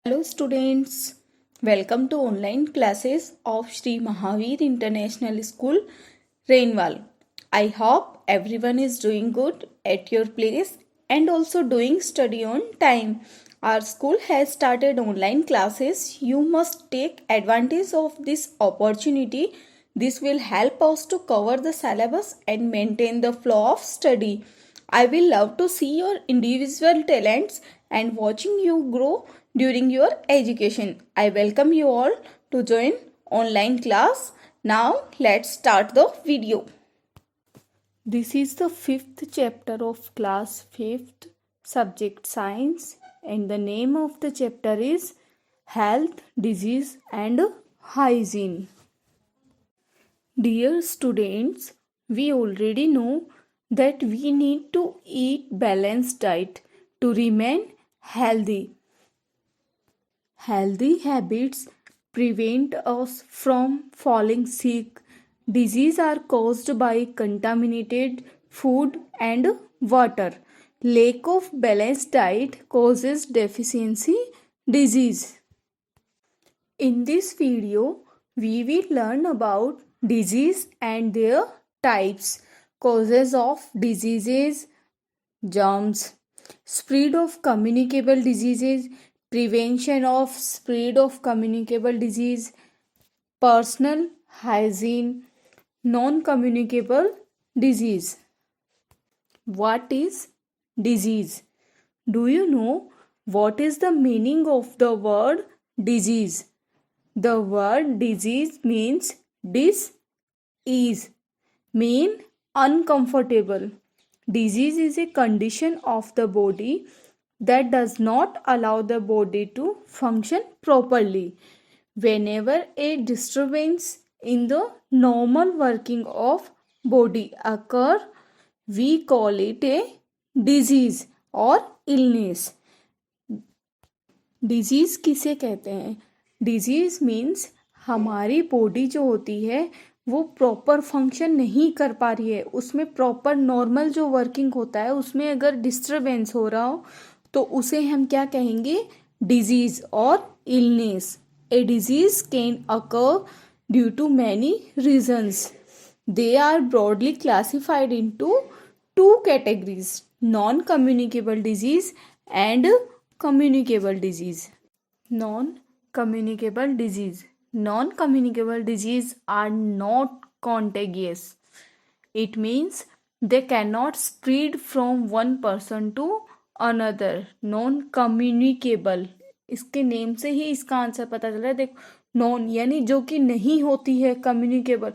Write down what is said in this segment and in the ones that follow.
Hello students, welcome to online classes of Sri Mahavir International School, Rainwal. I hope everyone is doing good at your place and also doing study on time. Our school has started online classes. You must take advantage of this opportunity. This will help us to cover the syllabus and maintain the flow of study. I will love to see your individual talents and watching you grow during your education. I welcome you all to join online class. Now let's start the video. This is the fifth chapter of class 5th subject science and the name of the chapter is health, disease and hygiene. Dear students, we already know that we need to eat balanced diet to remain healthy. Healthy habits prevent us from falling sick. Diseases are caused by contaminated food and water. Lack of balanced diet causes deficiency disease. In this video, we will learn about disease and their types, causes of diseases, germs, spread of communicable diseases, prevention of spread of communicable disease, personal hygiene, non-communicable disease. What is disease? Do you know what is the meaning of the word disease? The word disease means dis-ease, mean uncomfortable. Disease is a condition of the body that does not allow the body to function properly. Whenever a disturbance in the normal working of body occur, we call it a disease or illness. Disease किसे कहते हैं? Disease means हमारी body जो होती है वो proper function नहीं कर पा रही है, उसमें प्रॉपर नॉर्मल जो वर्किंग होता है उसमें अगर डिस्टरबेंस हो रहा हो तो उसे हम क्या कहेंगे? डिजीज़ और illness. A disease can occur due to many reasons. They are broadly classified into two categories: non-communicable disease and communicable disease. Non-communicable disease. Non-communicable disease are not contagious. It means they cannot spread from one person to another. Non-communicable, इसके name से ही इसका answer पता चल रहा है. देखो, non यानी जो कि नहीं होती है, कम्युनिकेबल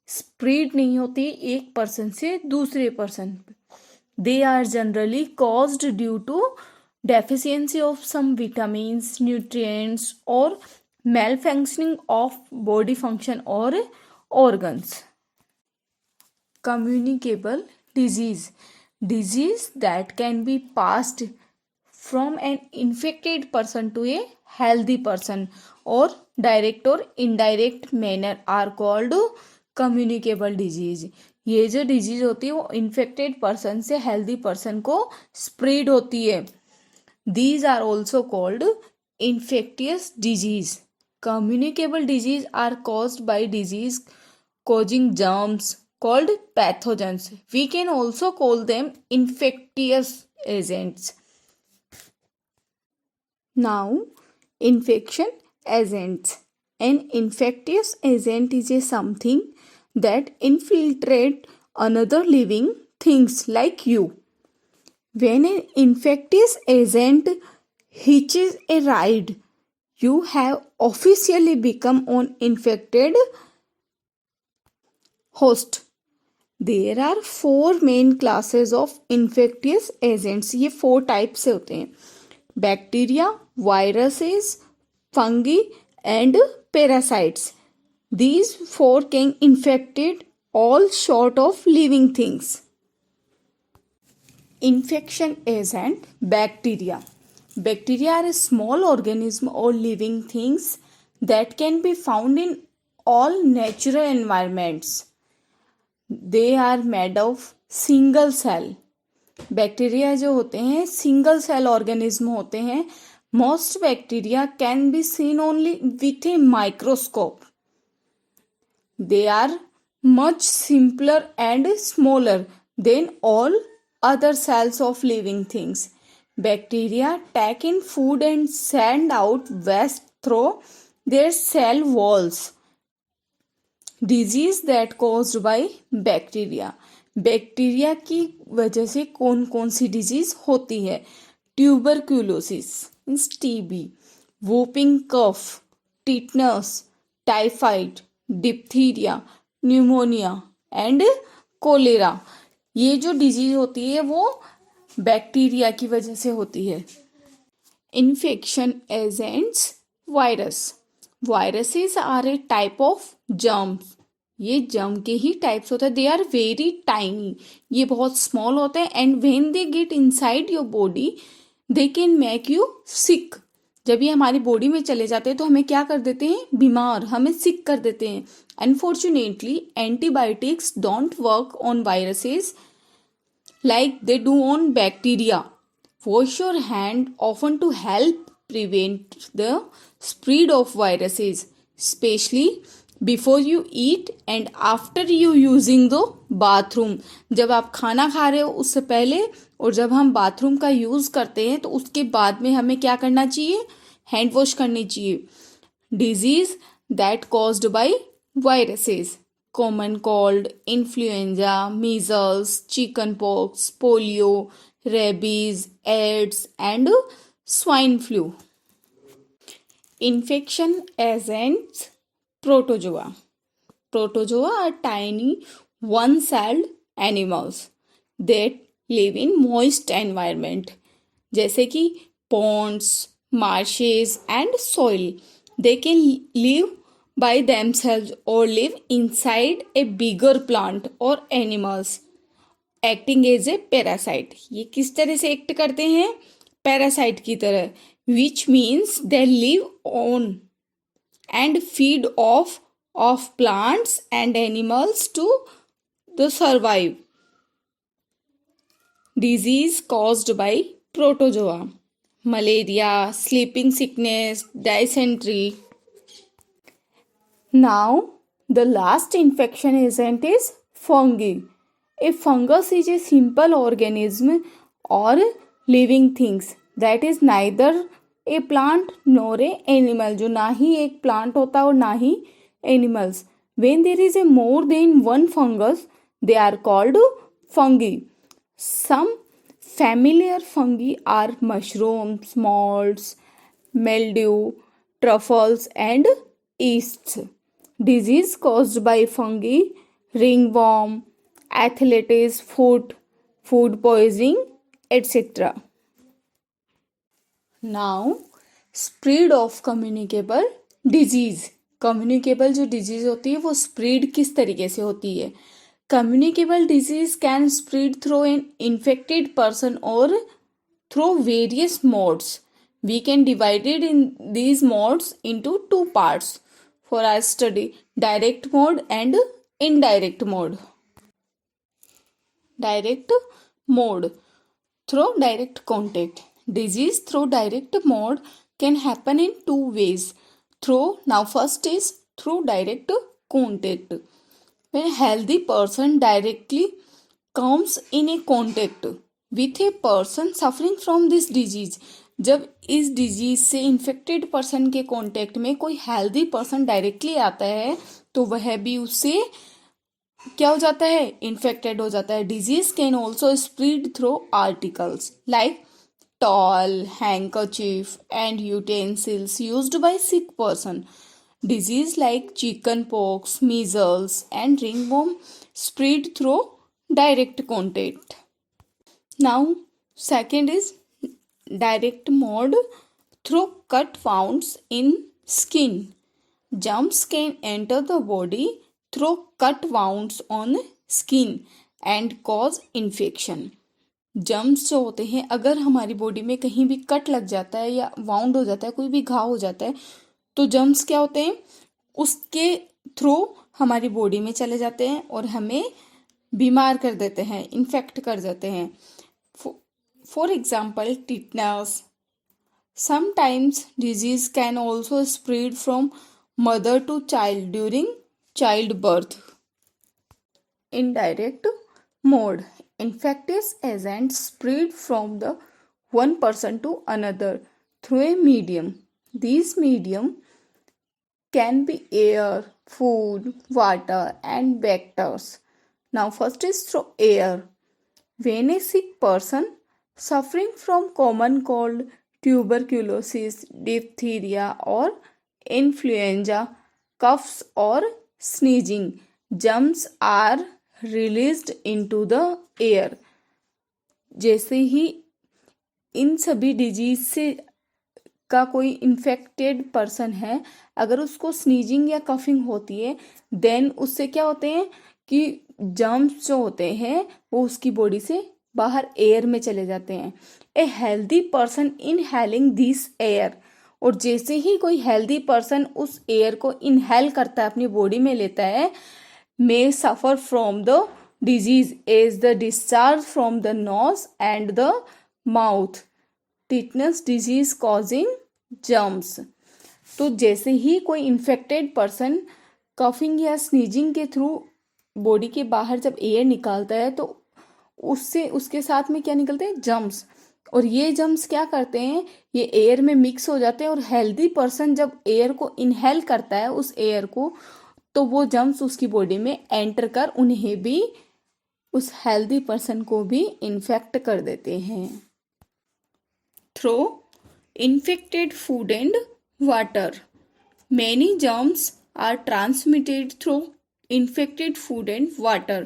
स्प्रेड नहीं होती एक पर्सन से दूसरे पर्सन पे. They are generally caused due to deficiency of some vitamins, nutrients or malfunctioning of body function or organs. Communicable disease. Disease that can be passed from an infected person to a healthy person or direct or indirect manner are called communicable disease. ये जो disease होती है वो infected person से healthy person को spread होती है. These are also called infectious disease. Communicable disease are caused by disease causing germs called pathogens. We can also call them infectious agents. Now, infection agents. An infectious agent is a something that infiltrate another living things like you. When an infectious agent hitches a ride, you have officially become an infected host. There are 4 main classes of infectious agents. ये 4 type से होते हैं: bacteria, viruses, fungi and parasites. These 4 can infect all sort of living things. Infection agent bacteria. Bacteria are a small organism or living things that can be found in all natural environments. They are made of single cell. Bacteria जो होते हैं single cell organism होते हैं, Most bacteria can be seen only with a microscope. They are much simpler and smaller than all other cells of living things. Bacteria take in food and send out waste through their cell walls. Disease that caused by bacteria. Bacteria की वजह से कौन कौन सी disease होती है? Tuberculosis means TB, whooping cough, tetanus, typhoid, diphtheria, pneumonia and cholera. ये जो डिजीज होती है वो बैक्टीरिया की वजह से होती है. Infection agents. Virus. Viruses are a type of germs. ये जर्म के ही टाइप्स होते हैं. They are very tiny. ये बहुत स्मॉल होते हैं and when they get inside your body they can make you sick. जब ये हमारी बॉडी में चले जाते हैं तो हमें क्या कर देते हैं? बीमार, हमें सिक कर देते हैं. Unfortunately antibiotics don't work on viruses like they do on bacteria. Wash your hand often to help prevent the spread of viruses, especially before you eat and after you using the bathroom. जब आप खाना खा रहे हो उससे पहले और जब हम बाथरूम का यूज़ करते हैं तो उसके बाद में हमें क्या करना चाहिए? हैंड वॉश करनी चाहिए. Disease that caused by viruses. common cold, influenza, measles, chickenpox, polio, rabies, AIDS, and swine flu. Infection agents. Protozoa. Protozoa are tiny one-celled animals that live in moist environment जैसे कि ponds, marshes, and soil. They can live by themselves or live inside a bigger plant or animals, acting as a parasite. ये किस तरह से act करते हैं? Parasite की तरह. which means they live on and feed off plants and animals to the survive. Disease caused by protozoa. Malaria, sleeping sickness, dysentery. Now, the last infection agent is fungi. A fungus is a simple organism or living things that is neither a plant nor a animal. जो ना ही एक plant होता है और ना ही animals. When there is a more than one fungus, they are called fungi. Some familiar fungi are mushrooms, molds, mildew, truffles, and yeasts. Disease caused by fungi, ringworm, athlete's foot, food poisoning, etc. Now, spread of communicable disease. Communicable जो disease होती है वो spread किस तरीके से होती है? Communicable disease can spread through an infected person or through various modes. We can divide it in these modes into two parts for our study: direct mode and indirect mode. Direct mode. Through direct contact. Disease through direct mode can happen in two ways. Now first is through direct contact. When a healthy person directly comes in a contact with a person suffering from this disease. जब इस disease से infected person के contact में कोई healthy person directly आता है तो वह भी उससे क्या हो जाता है? इन्फेक्टेड हो जाता है. Disease can also spread through articles like towel, handkerchief, and utensils used by sick person. Disease like chickenpox, measles, and ringworm spread through direct contact. Now, second is direct mode through cut wounds in skin. Germs can enter the body through cut wounds on skin and cause infection. Germs जो होते हैं अगर हमारी body में कहीं भी cut लग जाता है या वाउंड हो जाता है, कोई भी घाव हो जाता है, तो जर्म्स क्या होते हैं? उसके थ्रू हमारी बॉडी में चले जाते हैं और हमें बीमार कर देते हैं, इन्फेक्ट कर देते हैं. For example tetanus, Sometimes disease can also spread from mother to child during childbirth. Indirect mode. Infectious agents spread from the one person to another through a medium. These medium can be air, food, water, and vectors. Now, first is through air. When a sick person suffering from common cold, tuberculosis, diphtheria, or influenza, coughs or sneezing, germs are released into the air. जैसे ही इन सभी disease से का कोई infected person है, अगर उसको sneezing या coughing होती है, देन उससे क्या होते हैं कि जर्म्स जो होते हैं वो उसकी बॉडी से बाहर एयर में चले जाते हैं. A healthy person inhaling this air. और जैसे ही कोई हेल्दी पर्सन उस एयर को इनहेल करता है, अपनी बॉडी में लेता है, may suffer from the disease as the discharge from the nose and the mouth. Tetanus disease causing germs. तो जैसे ही कोई इन्फेक्टेड पर्सन कफिंग या स्नीजिंग के थ्रू बॉडी के बाहर जब एयर निकालता है तो उससे उसके साथ में क्या निकलते हैं, जर्म्स. और ये जर्म्स क्या करते हैं, ये एयर में मिक्स हो जाते हैं. और हेल्दी पर्सन जब एयर को इनहेल करता है उस एयर को, तो वो जर्म्स उसकी बॉडी में एंटर कर उन्हें भी, उस हेल्दी पर्सन को भी इन्फेक्ट कर देते हैं. Through infected food and water. Many germs are transmitted through infected food and water.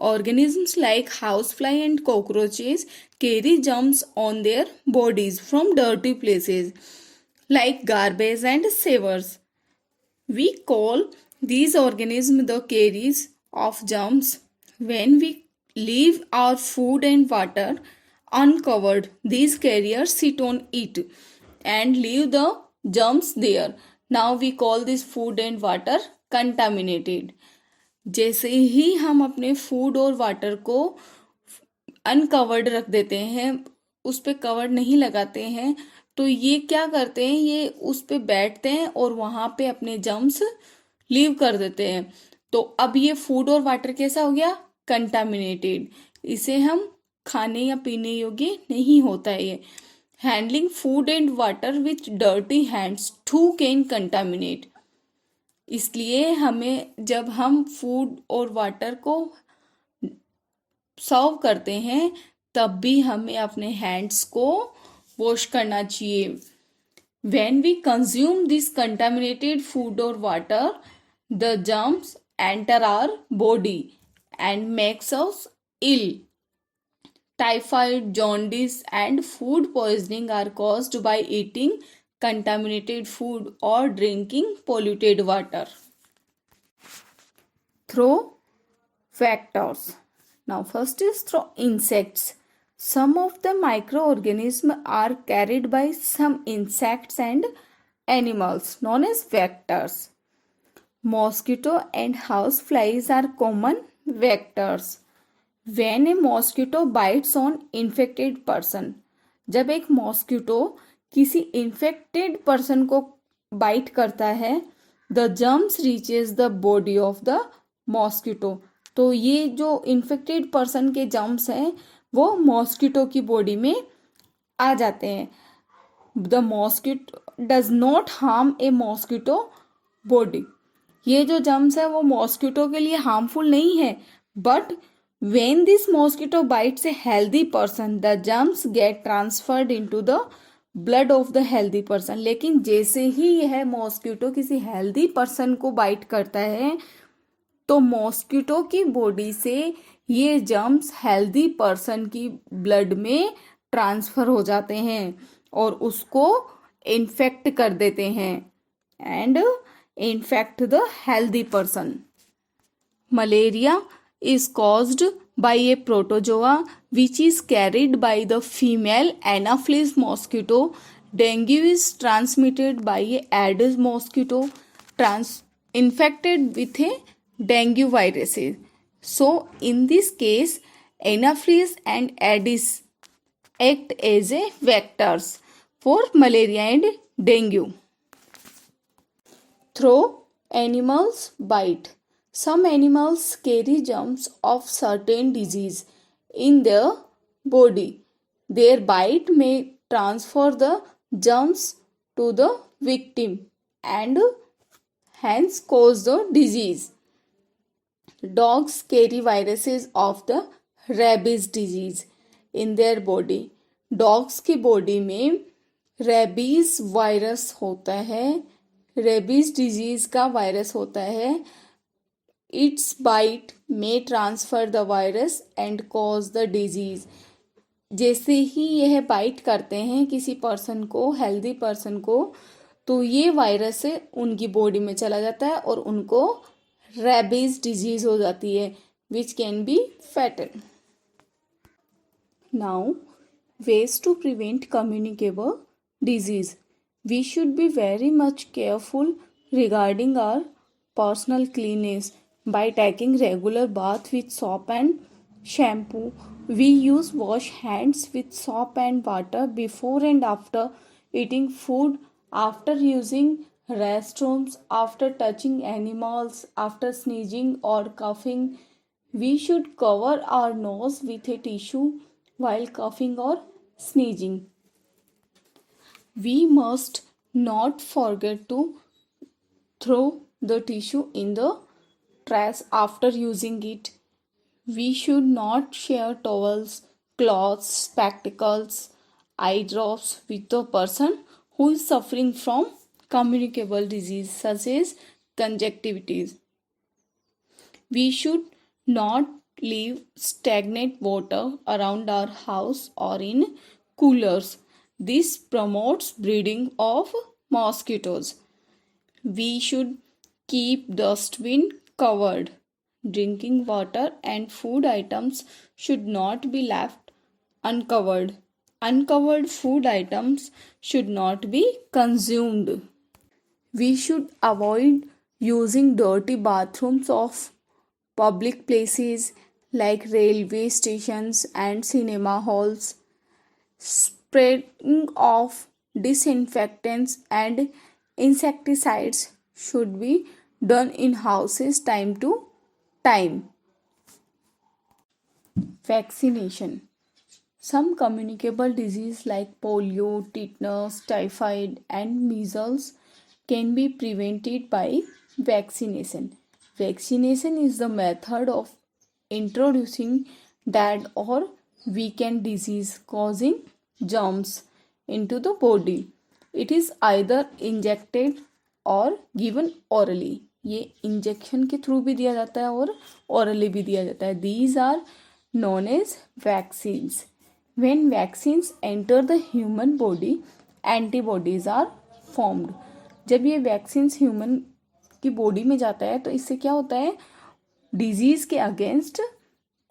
Organisms like housefly and cockroaches carry germs on their bodies from dirty places like garbage and sewers. We call these organisms the carriers of germs. When we leave our food and water uncovered, these carriers sit on it and leave the germs there. Now we call this food and water contaminated. जैसे ही हम अपने food और water को uncovered रख देते हैं, उस पर कवर नहीं लगाते हैं, तो ये क्या करते हैं, ये उस पर बैठते हैं और वहाँ पे अपने जर्म्स लीव कर देते हैं. तो अब ये फूड और वाटर कैसा हो गया, कंटामिनेटेड. इसे हम खाने या पीने योग्य नहीं होता है ये. Handling food and water with dirty hands too can contaminate. इसलिए हमें जब हम फूड और वाटर को सर्व करते हैं तब भी हमें अपने हैंड्स को वॉश करना चाहिए. When we consume this contaminated food और water, the germs enter our body and makes us ill. Typhoid, jaundice, and food poisoning are caused by eating contaminated food or drinking polluted water. Through vectors. Now first is through insects. Some of the microorganisms are carried by some insects and animals known as vectors. Mosquito and house flies are common vectors. When a mosquito bites on infected person. जब एक mosquito किसी infected person को bite करता है, the germs reaches the body of the mosquito. तो ये जो infected person के जर्म्स हैं वो मॉस्किटो की बॉडी में आ जाते हैं. The mosquito does not harm A mosquito body. ये जो जर्म्स है वो मॉस्किटो के लिए हार्मफुल नहीं है, but when this mosquito bites a healthy person, the germs get transferred into the blood of the healthy person. लेकिन जैसे ही यह मॉस्किटो किसी हेल्दी पर्सन को बाइट करता है तो मॉस्किटो की बॉडी से ये जर्म्स हेल्दी पर्सन की ब्लड में ट्रांसफर हो जाते हैं और उसको इन्फेक्ट कर देते हैं and infect the healthy person. Malaria is caused by a protozoa which is carried by the female Anopheles mosquito. Dengue is transmitted by a Aedes mosquito infected with a dengue virus. So in this case, Anopheles and Aedes act as a vectors for malaria and dengue. Through animals bite. Some animals carry germs of certain disease in their body. Their bite may transfer the germs to the victim and hence cause the disease. Dogs carry viruses of the rabies disease in their body. Dogs की body में rabies virus होता है, rabies disease का virus होता है. Its bite may transfer the virus and cause the disease. जैसे ही यह बाइट करते हैं किसी पर्सन को, हेल्दी पर्सन को, तो ये वायरस उनकी बॉडी में चला जाता है और उनको रेबीज डिजीज हो जाती है, which can be fatal. Now ways to prevent communicable disease. We should be very much careful regarding our personal cleanliness by taking regular bath with soap and shampoo. We use wash hands with soap and water before and after eating food, after using restrooms, after touching animals, after sneezing or coughing. We should cover our nose with a tissue while coughing or sneezing. We must not forget to throw the tissue in the trash after using it. We should not share towels, cloths, spectacles, eye drops with the person who is suffering from communicable disease such as conjunctivitis. We should not leave stagnant water around our house or in coolers. This promotes breeding of mosquitoes. We should keep dustbin covered. Drinking water and food items should not be left uncovered. Uncovered food items should not be consumed. We should avoid using dirty bathrooms of public places like railway stations and cinema halls. Spreading of disinfectants and insecticides should be done in houses time to time. Vaccination. Some communicable diseases like polio, tetanus, typhoid, and measles can be prevented by vaccination. Vaccination is the method of introducing dead or weakened disease causing germs into the body. It is either injected or given orally. ये injection के through भी दिया जाता है और orally भी दिया जाता है. These are known as vaccines. When vaccines enter the human body, antibodies are formed. जब ये वैक्सीन्स ह्यूमन की बॉडी में जाता है तो इससे क्या होता है, डिजीज के अगेंस्ट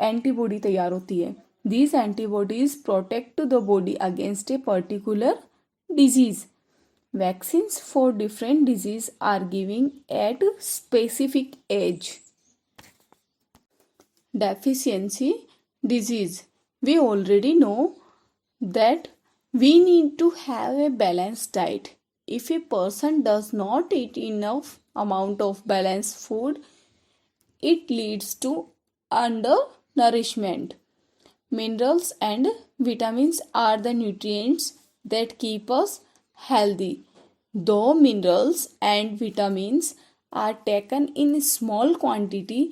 एंटीबॉडी तैयार होती है. These antibodies protect the body against a particular disease. Vaccines for different disease are giving at specific age. Deficiency disease. We already know that we need to have a balanced diet. If a person does not eat enough amount of balanced food, it leads to undernourishment. Minerals and vitamins are the nutrients that keep us healthy. Though minerals and vitamins are taken in small quantity,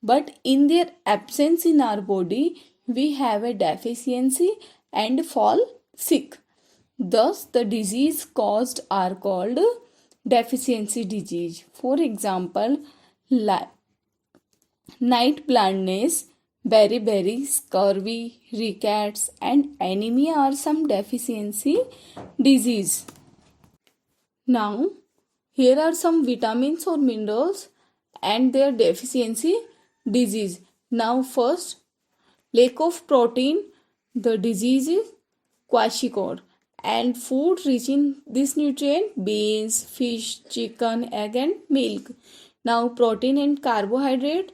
but in their absence in our body, we have a deficiency and fall sick. Thus, the disease caused are called deficiency disease. For example, night blindness, beriberi, scurvy, rickets, and anemia are some deficiency disease. Now, here are some vitamins or minerals and their deficiency disease. Now, first, lack of protein. The disease is kwashiorkor. And food rich in this nutrient: beans, fish, chicken, egg, and milk. Now, protein and carbohydrate,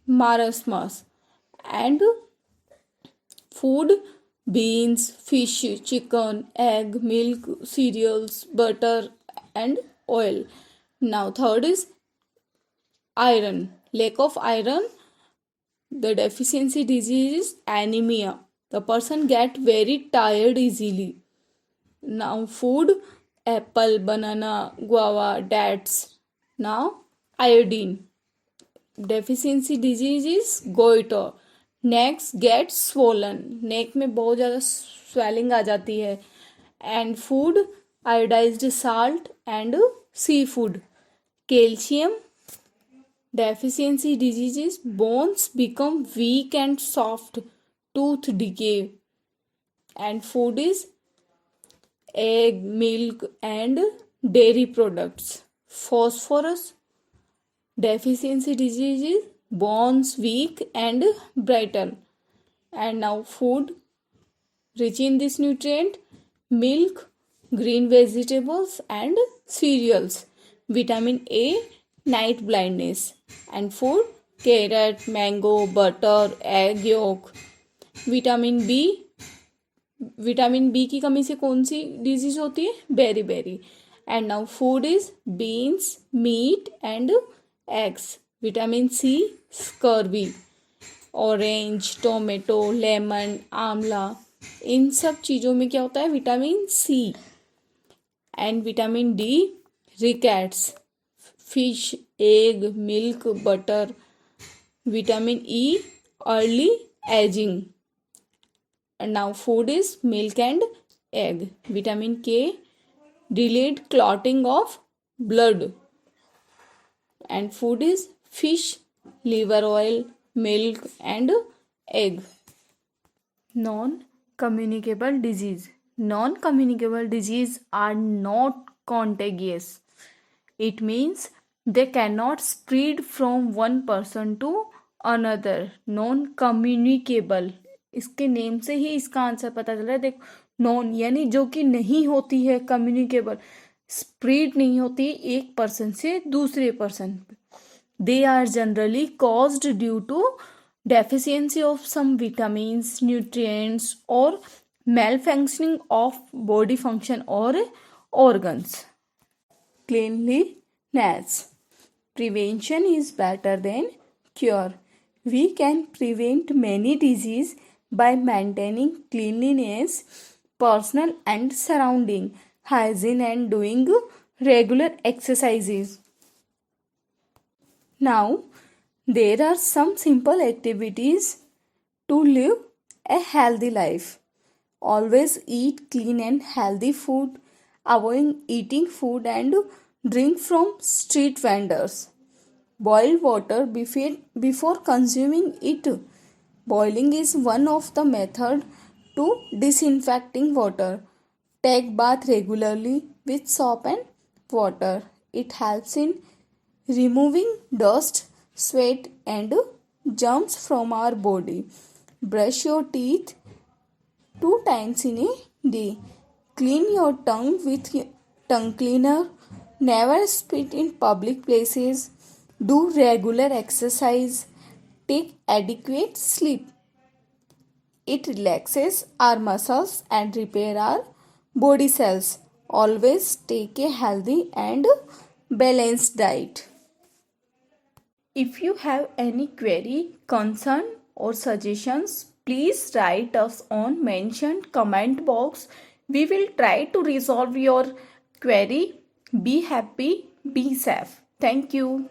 marasmus. And food beans, fish, chicken, egg, milk, cereals, butter, and oil. Now, third is iron. Lack of iron, the deficiency disease is anemia. The person get very tired easily. Now, food, apple, banana, guava, dates. Now, iodine. Deficiency disease is goiter. Necks get swollen. नेक में बहुत ज़्यादा swelling आ जाती है. And food, iodized salt and seafood. Calcium deficiency diseases, bones become weak and soft, tooth decay. And food is egg, milk, and dairy products. Phosphorus deficiency diseases, bones weak and brittle. And now food rich in this nutrient, milk, green vegetables, and cereals. Vitamin A, night blindness. And food, carrot, mango, butter, egg yolk. Vitamin B की कमी से कौन सी disease होती है? Beri beri. And now food is beans, meat and eggs. Vitamin C, scurvy. Orange, tomato, lemon, amla, इन सब चीज़ों में क्या होता है? Vitamin C. And vitamin D, rickets, fish, egg, milk, butter. Vitamin E, early ageing. And now food is milk and egg. Vitamin K, delayed clotting of blood. And food is fish, liver oil, milk and egg. Non-communicable disease. Non-communicable disease are not contagious. It means they cannot spread from one person to another. Non-communicable, इसके name से ही इसका answer पता चल रहा है. देखो, non यानी जो कि नहीं होती है, कम्युनिकेबल स्प्रेड नहीं होती एक पर्सन से दूसरे पर्सन पे. They are generally caused due to deficiency of some vitamins, nutrients और malfunctioning of body function or organs. Cleanliness. Prevention is better than cure. We can prevent many diseases by maintaining cleanliness, personal and surrounding hygiene, and doing regular exercises. Now, there are some simple activities to live a healthy life. Always eat clean and healthy food. Avoid eating food and drink from street vendors. Boil water before consuming it. Boiling is one of the methods to disinfecting water. Take bath regularly with soap and water. It helps in removing dust, sweat and germs from our body. Brush your teeth 2 times in a day. Clean your tongue with tongue cleaner. Never spit in public places. Do regular exercise. Take adequate sleep. It relaxes our muscles and repair our body cells. Always take a healthy and balanced diet. If you have any query, concern or suggestions, please write us on mentioned comment box. We will try to resolve your query. Be happy, be safe. Thank you.